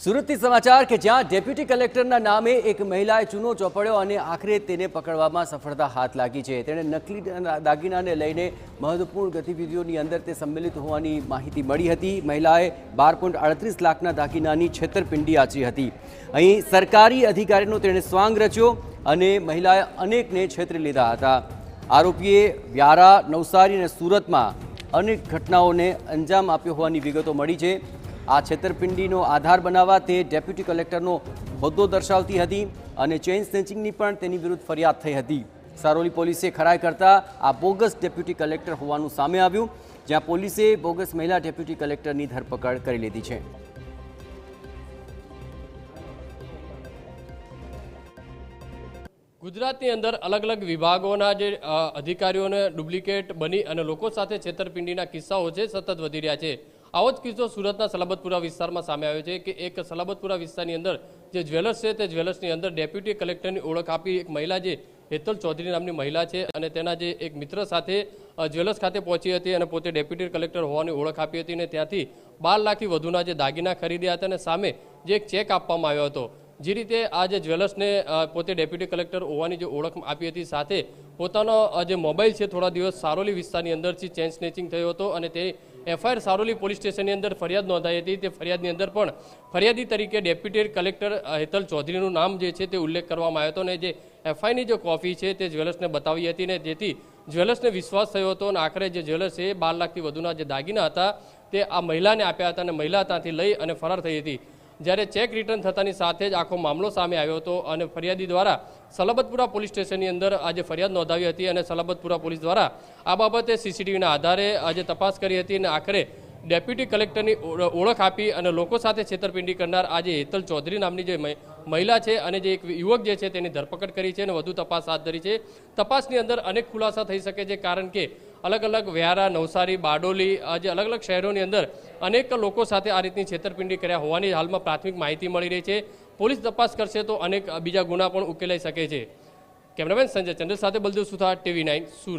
સુરતથી સમાચાર કે જ્યાં ડેપ્યુટી કલેક્ટરના નામે એક મહિલાએ ચૂનો ચોપડ્યો અને આખરે તેને પકડવામાં સફળતા હાથ લાગી છે। તેણે નકલી દાગીનાને લઈને મહત્વપૂર્ણ ગતિવિધિઓની અંદર તે સંમેલિત હોવાની માહિતી મળી હતી। મહિલાએ 12.38 લાખના દાગીનાની છેતરપિંડી આચરી હતી। અહીં સરકારી અધિકારીનો તેણે સ્વાંગ રચ્યો અને મહિલાએ અનેકને છેતરી લીધા હતા। આરોપીએ વ્યારા, નવસારી અને સુરતમાં અનેક ઘટનાઓને અંજામ આપ્યો હોવાની વિગતો મળી છે। આ છેતરપિંડીનો આધાર બનાવવા તે ડેપ્યુટી કલેક્ટરનો હોદ્દો દર્શાવતી હતી અને ચેઇન સ્નેચિંગની પણ તેની વિરુદ્ધ ફરિયાદ થઈ હતી। સારોલી પોલીસે ખરાઈ કરતા આ બોગસ ડેપ્યુટી કલેક્ટર હોવાનું સામે આવ્યું, જ્યાં પોલીસે બોગસ મહિલા ડેપ્યુટી કલેક્ટરની ધરપકડ કરી લીધી છે। ગુજરાતની અંદર અલગ અલગ વિભાગોના જે અધિકારીઓને ડુપ્લિકેટ બની અને લોકો સાથે છેતરપિંડીના કિસ્સાઓ છે સતત વધી રહ્યા છે। આવો જ કિસ્સો સુરતના સલાબતપુરા વિસ્તારમાં સામે આવ્યો છે કે એક સલાબતપુરા વિસ્તારની અંદર જે જ્વેલર્સ છે તે જ્વેલર્સની અંદર ડેપ્યુટી કલેક્ટરની ઓળખ આપી એક મહિલા જે હેતલ ચૌધરી નામની મહિલા છે અને તેના જે એક મિત્ર સાથે જ્વેલર્સ ખાતે પહોંચી હતી અને પોતે ડેપ્યુટી કલેક્ટર હોવાની ઓળખ આપી હતી અને ત્યાંથી 12 લાખથી વધુના જે દાગીના ખરીદ્યા હતા અને સામે જે એક ચેક આપવામાં આવ્યો હતો। જે રીતે આ જે જ્વેલર્સને પોતે ડેપ્યુટી કલેક્ટર હોવાની જે ઓળખ આપી હતી સાથે પોતાનો જે મોબાઈલ છે થોડા દિવસ સારોલી વિસ્તારની અંદરથી ચેઇન સ્નેચિંગ થયો હતો અને તે એફઆઈઆર સારોલી પોલીસ સ્ટેશનની અંદર ફરિયાદ નોંધાઈ હતી। તે ફરિયાદની અંદર પણ ફરિયાદી તરીકે ડેપ્યુટી કલેક્ટર હેતલ ચૌધરીનું નામ જે છે તે ઉલ્લેખ કરવામાં આવ્યો હતો અને જે એફઆઈની જે કોપી છે તે જ્વેલર્સને બતાવી હતી ને જેથી જ્વેલર્સને વિશ્વાસ થયો હતો અને આખરે જે જ્વેલર્સ છે 12 લાખથી વધુના જે દાગીના હતા તે આ મહિલાને આપ્યા હતા અને મહિલા ત્યાંથી લઈ અને ફરાર થઈ હતી। જ્યારે ચેક રિટર્ન થતાની સાથે જ આખો મામલો સામે આવ્યો હતો અને ફરિયાદી દ્વારા સલાબતપુરા પોલીસ સ્ટેશનની અંદર આજે ફરિયાદ નોંધાવી હતી અને સલાબતપુરા પોલીસ દ્વારા આ બાબતે સીસીટીવીના આધારે આજે તપાસ કરી હતી અને આખરે ડેપ્યુટી કલેક્ટરની ઓળખ આપી અને લોકો સાથે છેતરપિંડી કરનાર આજે હેતલ ચૌધરી નામની જે મહિલા છે અને જે એક યુવક જે છે તેની ધરપકડ કરી છે અને વધુ તપાસ હાથ ધરી છે। તપાસની અંદર અનેક ખુલાસા થઈ શકે છે કારણ કે અલગ અલગ વ્યારા, નવસારી, બારડોલી જે અલગ અલગ શહેરોની અંદર અનેક લોકો સાથે આ રીતની છેતરપિંડી કર્યા હોવાની હાલમાં પ્રાથમિક માહિતી મળી રહી છે। પોલીસ તપાસ કરશે તો અનેક બીજા ગુના પણ ઉકેલાઈ શકે છે। કેમેરામેન સંજય ચંદ્ર સાથે બલદેવ સુથાર, TV9 સુરત।